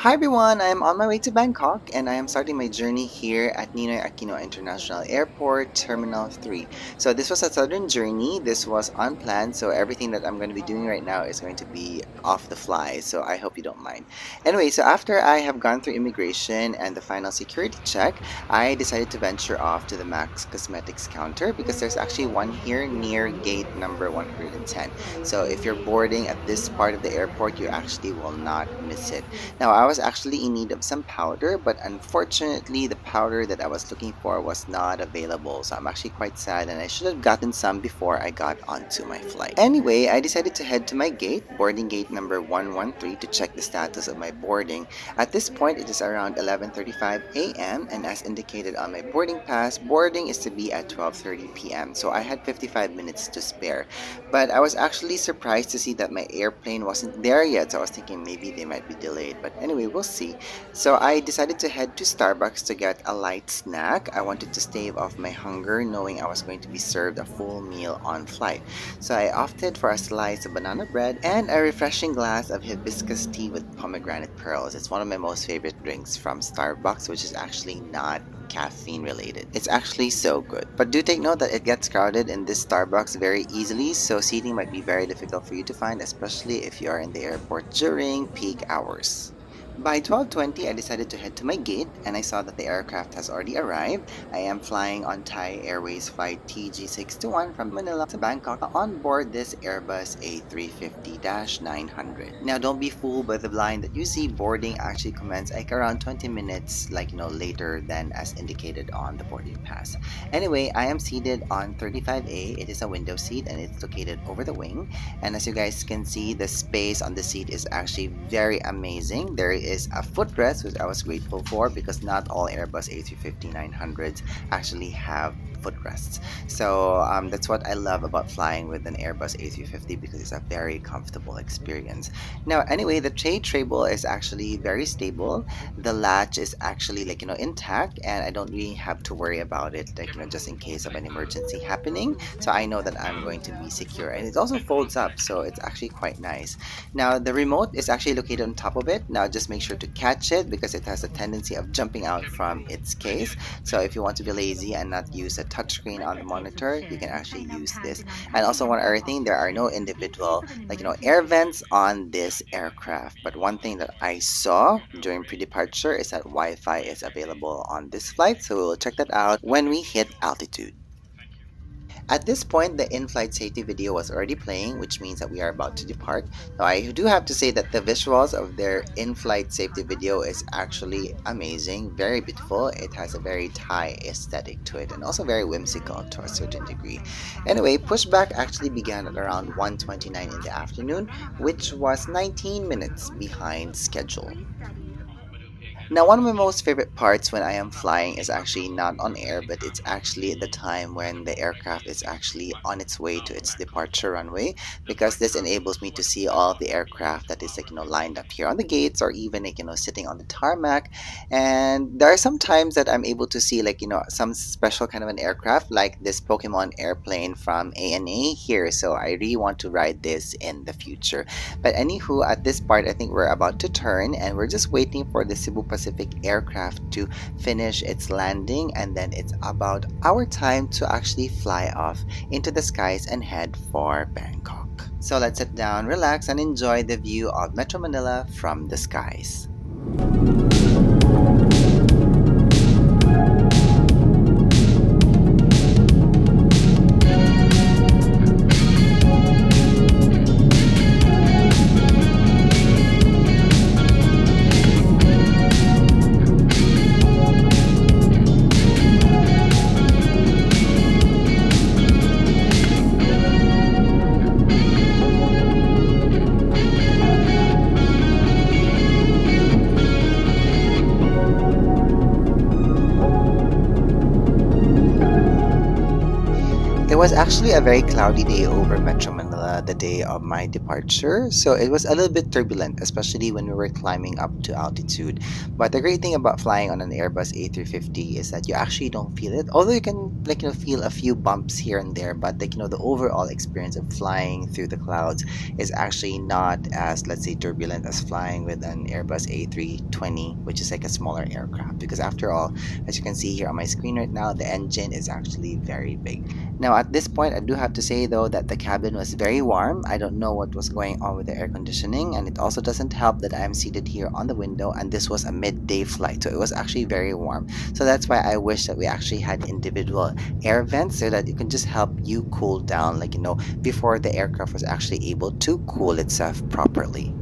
Hi everyone, I am on my way to Bangkok and I am starting my journey here at Ninoy Aquino International Airport, Terminal 3. So this was a sudden journey, this was unplanned, so everything that I'm going to be doing right now is going to be off the fly, so I hope you don't mind. Anyway, so after I have gone through immigration and the final security check, I decided to venture off to the Max Cosmetics counter because there's actually one here near gate number 110. So if you're boarding at this part of the airport, you actually will not miss it. Now, I was actually in need of some powder, but unfortunately, the powder that I was looking for was not available. So I'm actually quite sad, and I should have gotten some before I got onto my flight. Anyway, I decided to head to my gate, boarding gate number 113, to check the status of my boarding. At this point, it is around 11:35 a.m., and as indicated on my boarding pass, boarding is to be at 12:30 p.m. So I had 55 minutes to spare. But I was actually surprised to see that my airplane wasn't there yet, so I was thinking maybe they might be delayed. But anyway, we'll see. So I decided to head to Starbucks to get a light snack. I wanted to stave off my hunger, knowing I was going to be served a full meal on flight. So I opted for a slice of banana bread and a refreshing glass of hibiscus tea with pomegranate pearls. It's one of my most favorite drinks from Starbucks, which is actually not caffeine related. It's actually so good. But do take note that it gets crowded in this Starbucks very easily, so seating might be very difficult for you to find, especially if you are in the airport during peak hours. By 12:20, I decided to head to my gate and I saw that the aircraft has already arrived. I am flying on Thai Airways flight TG621 from Manila to Bangkok on board this Airbus A350-900. Now, don't be fooled by the line that you see. Boarding actually commences like around 20 minutes later than as indicated on the boarding pass. Anyway, I am seated on 35A. It is a window seat and it's located over the wing. And as you guys can see, the space on the seat is actually very amazing. There is a footrest, which I was grateful for because not all Airbus A350-900s actually have footrests. So that's what I love about flying with an Airbus A350 because it's a very comfortable experience. Now, anyway, the tray table is actually very stable. The latch is actually intact, and I don't really have to worry about it just in case of an emergency happening. So I know that I'm going to be secure, and it also folds up, so it's actually quite nice. Now, the remote is actually located on top of it. Now, just make sure to catch it because it has a tendency of jumping out from its case. So if you want to be lazy and not use a touchscreen on the monitor, you can actually use this. And also one other thing, there are no individual air vents on this aircraft. But one thing that I saw during pre-departure is that Wi-Fi is available on this flight. So we'll check that out when we hit altitude. At this point, the in-flight safety video was already playing, which means that we are about to depart. Now, I do have to say that the visuals of their in-flight safety video is actually amazing, very beautiful. It has a very Thai aesthetic to it and also very whimsical to a certain degree. Anyway, pushback actually began at around 1:29 in the afternoon, which was 19 minutes behind schedule. Now, one of my most favorite parts when I am flying is actually not on air, but it's actually the time when the aircraft is actually on its way to its departure runway, because this enables me to see all of the aircraft that is lined up here on the gates or even sitting on the tarmac. And there are some times that I'm able to see some special kind of an aircraft like this Pokemon airplane from ANA here. So I really want to ride this in the future. But anywho, at this part, I think we're about to turn and we're just waiting for the Cebu Pacific aircraft to finish its landing, and then it's about our time to actually fly off into the skies and head for Bangkok. So let's sit down, relax, and enjoy the view of Metro Manila from the skies. It was actually a very cloudy day over Metro Manila. the day of my departure. So it was a little bit turbulent, especially when we were climbing up to altitude. But the great thing about flying on an Airbus A350 is that you actually don't feel it. Although you can feel a few bumps here and there, but the overall experience of flying through the clouds is actually not as, let's say, turbulent as flying with an Airbus A320, which is like a smaller aircraft. Because after all, as you can see here on my screen right now, the engine is actually very big. Now, at this point, I do have to say though that the cabin was very warm. I don't know what was going on with the air conditioning, and it also doesn't help that I am seated here on the window, and this was a midday flight, so it was actually very warm. So that's why I wish that we actually had individual air vents so that it can just help you cool down, before the aircraft was actually able to cool itself properly.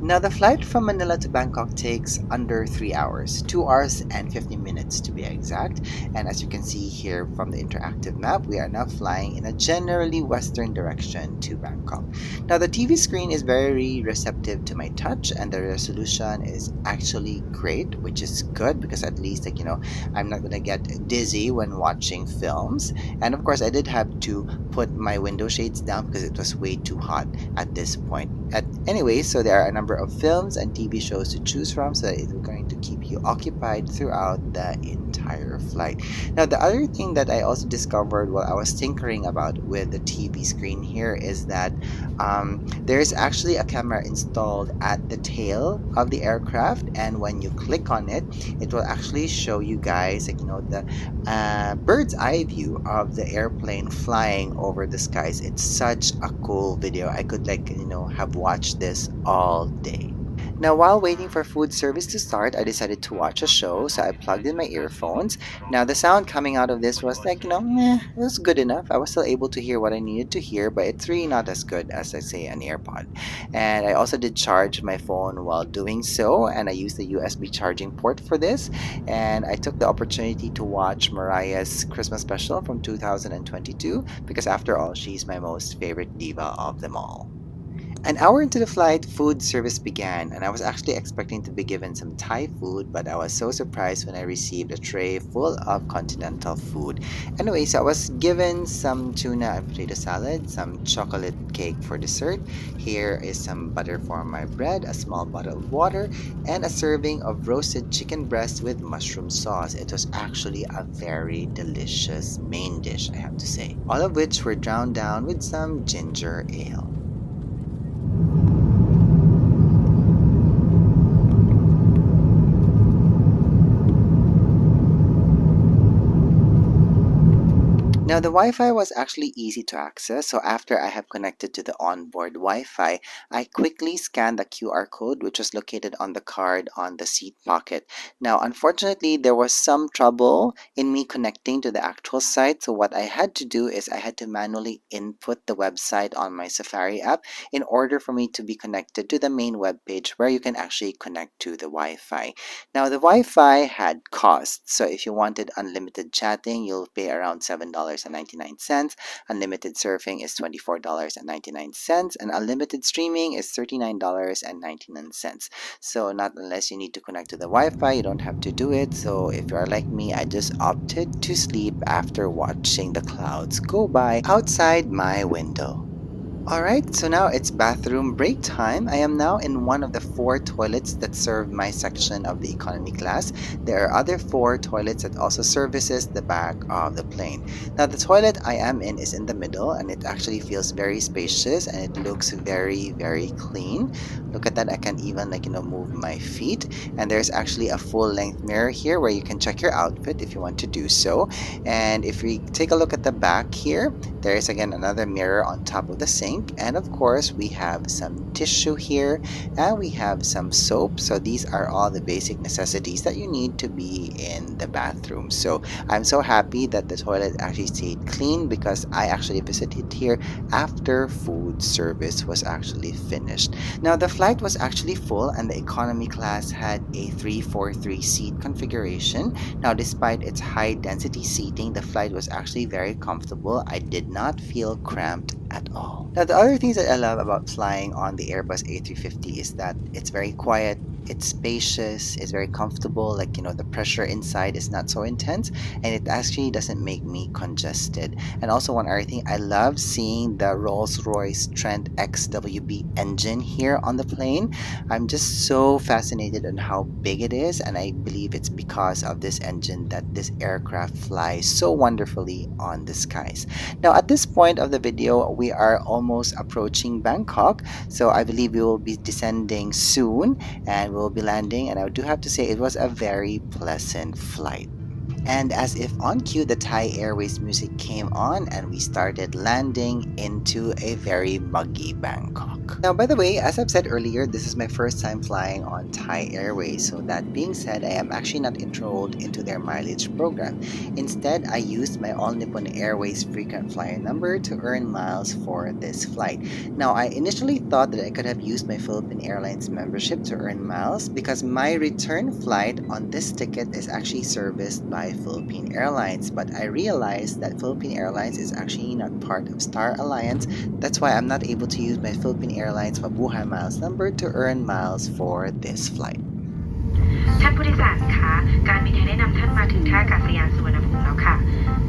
Now, the flight from Manila to Bangkok takes under 3 hours, 2 hours and 50 minutes to be exact. And as you can see here from the interactive map, we are now flying in a generally western direction to Bangkok. Now, the TV screen is very receptive to my touch, and the resolution is actually great, which is good because at least, I'm not going to get dizzy when watching films. And of course, I did have to put my window shades down because it was way too hot at this point. Anyway, so there are a number of films and TV shows to choose from, so it's going to keep you occupied throughout the entire flight. Now, the other thing that I also discovered while I was tinkering about with the TV screen here is that there is actually a camera installed at the tail of the aircraft, and when you click on it, it will actually show you guys, the bird's eye view of the airplane flying over the skies. It's such a cool video. I could have watched this all day. Now, while waiting for food service to start, I decided to watch a show, so I plugged in my earphones. Now, the sound coming out of this was it was good enough. I was still able to hear what I needed to hear, but it's really not as good as, I say, an AirPod. And I also did charge my phone while doing so, and I used the USB charging port for this. And I took the opportunity to watch Mariah's Christmas special from 2022, because after all, she's my most favorite diva of them all. An hour into the flight, food service began, and I was actually expecting to be given some Thai food, but I was so surprised when I received a tray full of continental food. Anyway, so I was given some tuna and potato salad, some chocolate cake for dessert. Here is some butter for my bread, a small bottle of water, and a serving of roasted chicken breast with mushroom sauce. It was actually a very delicious main dish, I have to say. All of which were drowned down with some ginger ale. Now, the Wi-Fi was actually easy to access, so after I have connected to the onboard Wi-Fi, I quickly scanned the QR code which was located on the card on the seat pocket. Now, unfortunately, there was some trouble in me connecting to the actual site, so what I had to do is I had to manually input the website on my Safari app in order for me to be connected to the main web page where you can actually connect to the Wi-Fi. Now, the Wi-Fi had costs, so if you wanted unlimited chatting, you'll pay around $7.99. Unlimited surfing is $24.99, and unlimited streaming is $39.99. So not unless you need to connect to the Wi-Fi, you don't have to do it. So if you are like me, I just opted to sleep after watching the clouds go by outside my window. Alright, so now it's bathroom break time. I am now in one of the 4 toilets that serve my section of the economy class. There are other 4 toilets that also services the back of the plane. Now, the toilet I am in is in the middle, and it actually feels very spacious, and it looks very, very clean. Look at that, I can even move my feet, and there's actually a full-length mirror here where you can check your outfit if you want to do so. And if we take a look at the back here, there is again another mirror on top of the sink. And of course, we have some tissue here, and we have some soap. So these are all the basic necessities that you need to be in the bathroom. So I'm so happy that the toilet actually stayed clean because I actually visited here after food service was actually finished. Now, the flight was actually full, and the economy class had a 343 seat configuration. Now, despite its high density seating, the flight was actually very comfortable. I did not feel cramped at all. Now, the other things that I love about flying on the Airbus A350 is that it's very quiet, It's spacious, it's very comfortable, like the pressure inside is not so intense, and it actually doesn't make me congested. And also one other thing, I love seeing the Rolls-Royce Trent XWB engine here on the plane. I'm just so fascinated on how big it is, and I believe it's because of this engine that this aircraft flies so wonderfully on the skies. Now at this point of the video, we are almost approaching Bangkok, so I believe we will be descending soon and we'll be landing, and I do have to say it was a very pleasant flight. And as if on cue, the Thai Airways music came on and we started landing into a very muggy Bangkok. Now, by the way, as I've said earlier, this is my first time flying on Thai Airways. So that being said, I am actually not enrolled into their mileage program. Instead, I used my All Nippon Airways frequent flyer number to earn miles for this flight. Now, I initially thought that I could have used my Philippine Airlines membership to earn miles because my return flight on this ticket is actually serviced by Philippine Airlines, but I realized that Philippine Airlines is actually not part of Star Alliance. That's why I'm not able to use my Philippine Airlines Mabuhay Miles number to earn miles for this flight. ท่านผู้โดยสารคะการบินไทยได้นำท่านมาถึงท่าอากาศยานสุวรรณภูมิแล้วค่ะ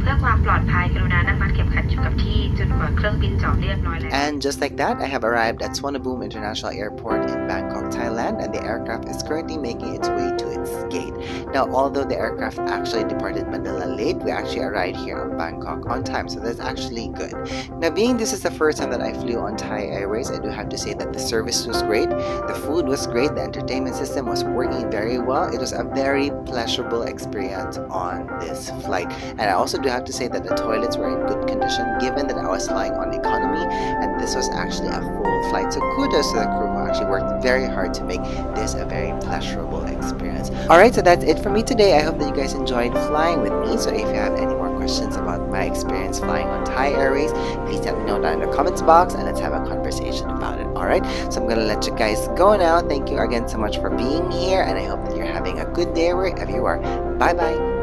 เพื่อความปลอดภัยกรุณานั่งมัดเข็มขัดอยู่กับที่จนกว่าเครื่องบินจอดเรียบร้อยแล้ว And just like that, I have arrived at Suvarnabhumi International Airport in Bangkok, Thailand, and the aircraft is currently making its way to its gate. Now, although the aircraft actually departed Manila late, we actually arrived here in Bangkok on time, so that's actually good. Now, being this is the first time that I flew on Thai Airways, I do have to say that the service was great, the food was great, the entertainment system was working very well. It was a very pleasurable experience on this flight. And I also do have to say that the toilets were in good condition given that I was flying on economy and this was actually a full flight. So kudos to the crew who actually worked very hard to make this a very pleasurable experience. Alright, so that's it for me today. I hope that you guys enjoyed flying with me. So if you have any more questions about my experience flying on Thai Airways, please let me know down in the comments box and let's have a conversation about it. Alright, so I'm gonna let you guys go now. Thank you again so much for being here and I hope that you're having a good day wherever you are. Bye bye.